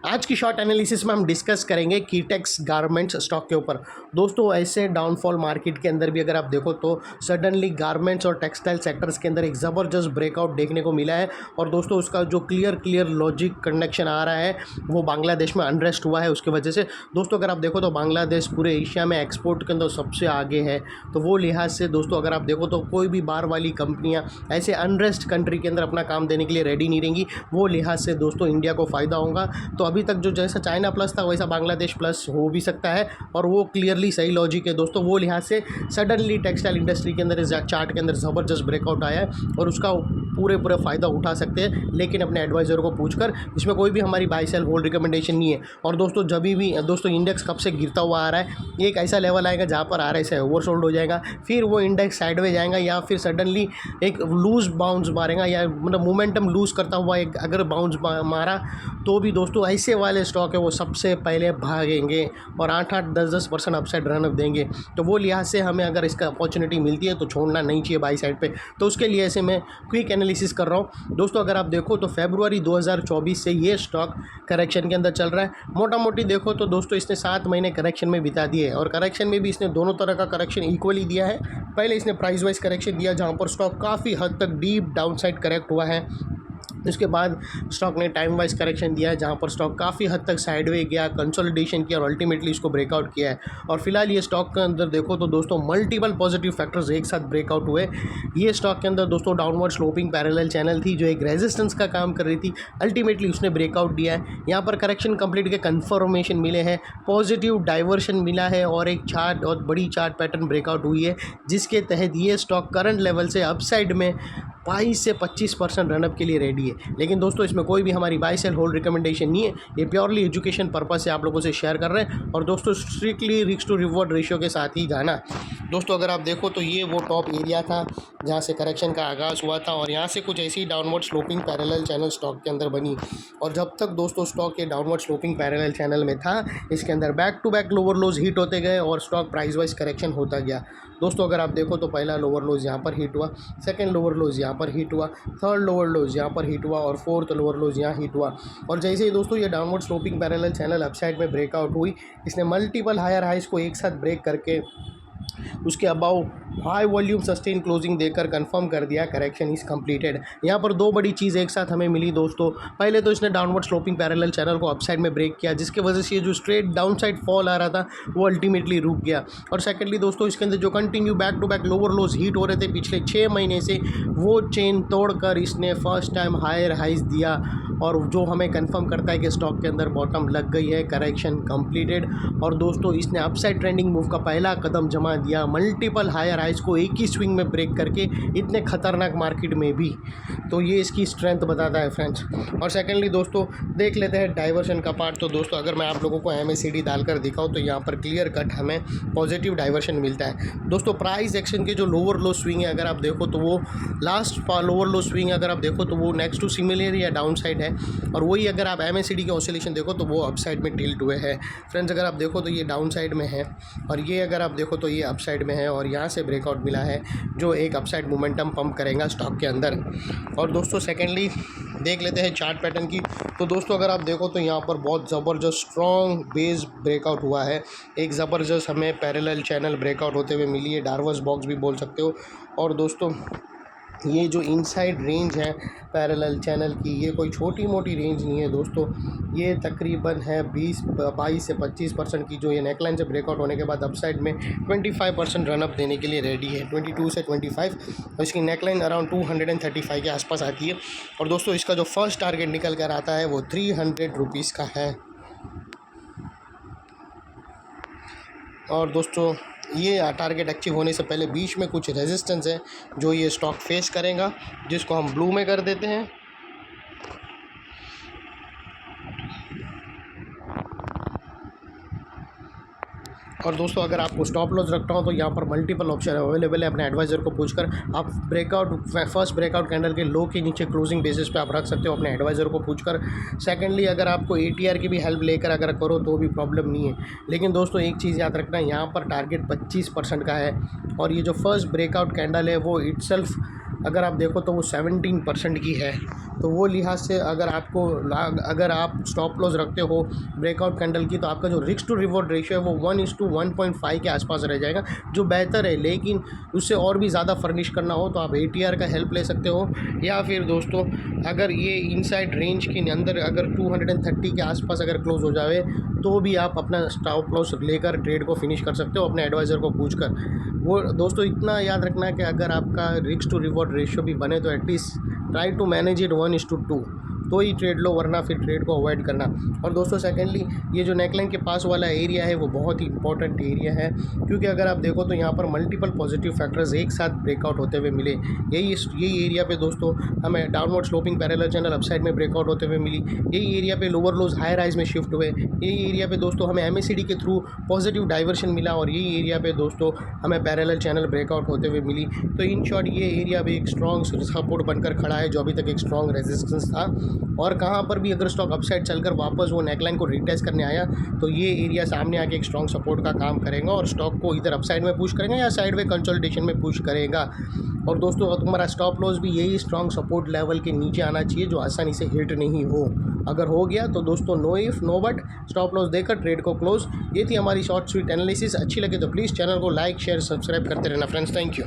आज की short analysis में हम डिस्कस करेंगे कीटेक्स गारमेंट्स स्टॉक के ऊपर। दोस्तों ऐसे डाउनफॉल मार्केट के अंदर भी अगर आप देखो तो सडनली गारमेंट्स और टेक्सटाइल सेक्टर्स के अंदर एक ज़बरदस्त ब्रेकआउट देखने को मिला है। और दोस्तों उसका जो क्लियर लॉजिक कनेक्शन आ रहा है वो बांग्लादेश में अनरेस्ट हुआ है उसकी वजह से। दोस्तों अगर आप देखो तो बांग्लादेश पूरे एशिया में एक्सपोर्ट के अंदर सबसे आगे है, तो वो लिहाज से दोस्तों अगर आप देखो तो कोई भी बाहर वाली कंपनियाँ ऐसे अनरेस्ट कंट्री के अंदर अपना काम देने के लिए रेडी नहीं रहेंगी। वो लिहाज से दोस्तों इंडिया को फ़ायदा होगा। तो अभी तक जो जैसा चाइना प्लस था वैसा बांग्लादेश प्लस हो भी सकता है, और वो क्लियरली सही लॉजिक है दोस्तों। वो लिहाज से सडनली टेक्सटाइल इंडस्ट्री के अंदर इस चार्ट के अंदर ज़बरदस्त ब्रेकआउट आया है और उसका पूरे फ़ायदा उठा सकते हैं, लेकिन अपने एडवाइज़र को पूछकर। इसमें कोई भी हमारी बाई सेल होल्ड रिकमेंडेशन नहीं है। और दोस्तों जब भी दोस्तों इंडेक्स कब से गिरता हुआ आ रहा है, एक ऐसा लेवल आएगा जहाँ पर RSI ओवरसोल्ड हो जाएगा, फिर वो इंडेक्स साइडवेज जाएगा या फिर सडनली एक लूज बाउंस मारेगा, या मतलब मोमेंटम लूज़ करता हुआ एक अगर बाउंस मारा तो भी दोस्तों ऐसे वाले स्टॉक है वो सबसे पहले भागेंगे और 8-8, 10-10% अपसाइड रन अप देंगे। तो वो लिहाज से हमें अगर इसका अपॉर्चुनिटी मिलती है तो छोड़ना नहीं चाहिए बाई साइड पे। तो उसके लिए ऐसे मैं क्विक एनालिसिस कर रहा हूँ दोस्तों। अगर आप देखो तो फरवरी 2024 से ये स्टॉक करेक्शन के अंदर चल रहा है। मोटा मोटी देखो तो दोस्तों इसने 7 महीने करेक्शन में बिता दिए, और करेक्शन में भी इसने दोनों तरह का करेक्शन इक्वली दिया है। पहले इसने प्राइस वाइज करेक्शन दिया जहाँ पर स्टॉक काफ़ी हद तक डीप डाउनसाइड करेक्ट हुआ है। उसके बाद स्टॉक ने टाइम वाइज करेक्शन दिया है जहाँ पर स्टॉक काफ़ी हद तक साइडवे गया, कंसोलिडेशन किया और अल्टीमेटली इसको ब्रेकआउट किया है। और फिलहाल ये स्टॉक के अंदर देखो तो दोस्तों मल्टीपल पॉजिटिव फैक्टर्स एक साथ ब्रेकआउट हुए। ये स्टॉक के अंदर दोस्तों डाउनवर्ड स्लोपिंग पैरेलल चैनल थी जो एक रेजिस्टेंस का काम कर रही थी, अल्टीमेटली उसने ब्रेकआउट दिया है। यहाँ पर करेक्शन कंप्लीट के कन्फर्मेशन मिले हैं, पॉजिटिव डाइवर्शन मिला है और एक चार्ट और बड़ी चार्ट पैटर्न ब्रेकआउट हुई है, जिसके तहत ये स्टॉक करंट लेवल से अपसाइड में 22 से 25% रनअप के लिए रेडी है। लेकिन दोस्तों इसमें कोई भी हमारी बाई सेल होल्ड रिकमेंडेशन नहीं है, ये प्योरली एजुकेशन पर्पस से आप लोगों से शेयर कर रहे हैं। और दोस्तों strictly risk to reward ratio के साथ ही जाना। दोस्तों अगर आप देखो तो ये वो टॉप एरिया था जहाँ से करेक्शन का आगाज़ हुआ था, और यहाँ से कुछ ऐसी downward sloping parallel channel stock के अंदर बनी। और जब तक दोस्तों स्टॉक ये डाउनवर्ड स्लोपिंग पैरेलल चैनल में था, इसके अंदर back to back lower lows hit होते गए और स्टॉक प्राइस वाइज करेक्शन होता गया। दोस्तों अगर आप देखो तो पहला लोअर लोज यहाँ पर हिट हुआ, सेकंड लोअर लोज यहाँ पर हिट हुआ, थर्ड लोअर लोज यहाँ पर हिट हुआ और फोर्थ लोअर लोज यहाँ हिट हुआ। और जैसे ही दोस्तों ये downward sloping parallel channel upside में ब्रेकआउट हुई, इसने मल्टीपल हायर हाइज को एक साथ ब्रेक करके उसके above high volume sustain closing देकर कंफर्म कर दिया करेक्शन इज़ कंप्लीटेड। यहाँ पर दो बड़ी चीज़ एक साथ हमें मिली दोस्तों। पहले तो इसने डाउनवर्ड स्लोपिंग पैरेलल चैनल को अपसाइड में ब्रेक किया, जिसकी वजह से ये जो स्ट्रेट डाउनसाइड फॉल आ रहा था वो अल्टीमेटली रुक गया। और सेकेंडली दोस्तों इसके अंदर जो continue back to back lower lows hit हो रहे थे पिछले 6 महीने से, वो चेन तोड़कर इसने फर्स्ट टाइम हायर हाइज दिया, और जो हमें कंफर्म करता है कि स्टॉक के अंदर बॉटम लग गई है, करेक्शन कंप्लीटेड। और दोस्तों इसने अपसाइड ट्रेंडिंग मूव का पहला कदम जमा दिया, मल्टीपल हायर हाइज को एक ही स्विंग में ब्रेक करके, इतने खतरनाक मार्केट में भी। तो ये इसकी स्ट्रेंथ बताता है फ्रेंड्स। और सेकेंडली दोस्तों देख लेते हैं डाइवर्शन का पार्ट। तो दोस्तों अगर मैं आप लोगों को MACD डालकर दिखाऊं तो यहाँ पर क्लियर कट हमें पॉजिटिव डाइवर्शन मिलता है दोस्तों। प्राइस एक्शन के जो लोअर लो स्विंग है अगर आप देखो तो वो लास्ट लोअर लो स्विंग अगर आप देखो तो वो नेक्स्ट टू सिमिलर या डाउन साइड है, और वही अगर आप MACD के ऑसिलेशन देखो तो वो अपसाइड में टिल्ट हुए हैं फ्रेंड्स। अगर आप देखो तो ये डाउन साइड में है, और ये अगर आप देखो तो ये अपसाइड में है, और यहाँ से ब्रेकआउट मिला है जो एक अपसाइड मोमेंटम पंप करेगा स्टॉक के अंदर। और दोस्तों सेकेंडली देख लेते हैं चार्ट पैटर्न की। तो दोस्तों अगर आप देखो तो यहाँ पर बहुत ज़बरदस्त स्ट्रॉन्ग बेस ब्रेकआउट हुआ है, एक ज़बरदस्त हमें पैरेलल चैनल ब्रेकआउट होते हुए मिली है, डार्वस बॉक्स भी बोल सकते हो। और दोस्तों ये जो इनसाइड रेंज है पैरेलल चैनल की, ये कोई छोटी मोटी रेंज नहीं है दोस्तों, ये तकरीबन है 22 से 25% की, जो ये नेकलाइन से ब्रेकआउट होने के बाद अपसाइड में 25% रनअप देने के लिए रेडी है, 22 से 25। और इसकी नेकलाइन अराउंड 235 के आसपास आती है। और दोस्तों इसका जो फर्स्ट टारगेट निकल कर आता है वो 300 रुपीज़ का है। और दोस्तों ये टारगेट अचीव होने से पहले बीच में कुछ रेजिस्टेंस है जो ये स्टॉक फेस करेगा, जिसको हम ब्लू में कर देते हैं। और दोस्तों अगर आपको स्टॉप लॉस रखना हो तो यहाँ पर मल्टीपल ऑप्शन अवेलेबल है। अपने एडवाइज़र को पूछकर आप फर्स्ट ब्रेकआउट कैंडल के लो के नीचे क्लोजिंग बेसिस पे आप रख सकते हो अपने एडवाइज़र को पूछकर। सेकेंडली अगर आपको ATR की भी हेल्प लेकर अगर करो तो भी प्रॉब्लम नहीं है। लेकिन दोस्तों एक चीज़ याद रखना, यहाँ पर टारगेट 25% का है और ये जो फर्स्ट ब्रेकआउट कैंडल है वो इटसेल्फ अगर आप देखो तो वो 17% की है। तो वो लिहाज से अगर आप स्टॉप लॉस रखते हो ब्रेकआउट कैंडल की तो आपका जो रिस्क टू रिवॉर्ड रेशियो है वो 1:1.5 के आसपास रह जाएगा, जो बेहतर है। लेकिन उससे और भी ज़्यादा फर्निश करना हो तो आप ATR का हेल्प ले सकते हो, या फिर दोस्तों अगर ये इनसाइड रेंज के अंदर अगर 230 के आसपास अगर क्लोज हो जाए तो भी आप अपना स्टॉप लॉस लेकर ट्रेड को फिनिश कर सकते हो अपने एडवाइज़र को पूछकर। वो दोस्तों इतना याद रखना है कि अगर आपका रिस्क टू रिवॉर्ड रेशियो भी बने तो at least try to manage it 1:2 तो ही ट्रेड लो, वरना फिर ट्रेड को अवॉइड करना। और दोस्तों सेकेंडली ये जो नेकलाइन के पास वाला एरिया है वो बहुत ही इंपॉर्टेंट एरिया है, क्योंकि अगर आप देखो तो यहाँ पर मल्टीपल पॉजिटिव फैक्टर्स एक साथ ब्रेकआउट होते हुए मिले। यही एरिया पे दोस्तों हमें downward sloping parallel channel upside में ब्रेकआउट होते हुए मिली। यही एरिया पे लोअर लोज हाई राइज में शिफ्ट हुए। यही एरिया पे दोस्तों हमें MACD के थ्रू पॉजिटिव डाइवर्शन मिला और यही एरिया पे दोस्तों हमें पैरेलल चैनल ब्रेकआउट होते हुए मिली। तो इन शॉर्ट ये एरिया भी एक स्ट्रॉन्ग सपोर्ट बनकर खड़ा है, जो अभी तक एक स्ट्रॉन्ग रेजिस्टेंस था। और कहाँ पर भी अगर स्टॉक अपसाइड चलकर वापस वो नेकलाइन को रिटेस्ट करने आया तो ये एरिया सामने आके एक स्ट्रॉन्ग सपोर्ट का काम करेगा और स्टॉक को इधर अपसाइड में पुश करेगा या साइड में कंसोलिडेशन में पुश करेगा। और दोस्तों तुम्हारा स्टॉप लॉस भी यही स्ट्रॉन्ग सपोर्ट लेवल के नीचे आना चाहिए, जो आसानी से हिट नहीं हो। अगर हो गया तो दोस्तों no if no but stop loss देकर ट्रेड को क्लोज। ये थी हमारी शॉर्ट स्वीट एनालिसिस। अच्छी लगे तो प्लीज़ चैनल को लाइक शेयर सब्सक्राइब करते रहना फ्रेंड्स। Thank you.